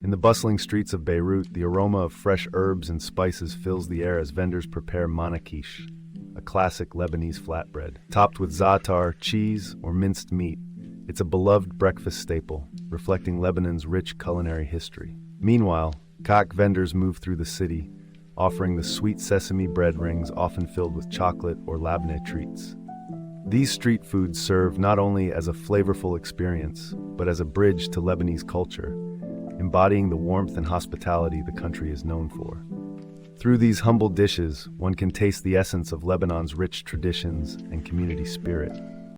In the bustling streets of Beirut, the aroma of fresh herbs and spices fills the air as vendors prepare Manakish, a classic Lebanese flatbread. Topped with za'atar, cheese, or minced meat, it's a beloved breakfast staple, reflecting Lebanon's rich culinary history. Meanwhile, kak vendors move through the city, offering the sweet sesame bread rings often filled with chocolate or labneh treats. These street foods serve not only as a flavorful experience, but as a bridge to Lebanese culture, embodying the warmth and hospitality the country is known for. Through these humble dishes, one can taste the essence of Lebanon's rich traditions and community spirit.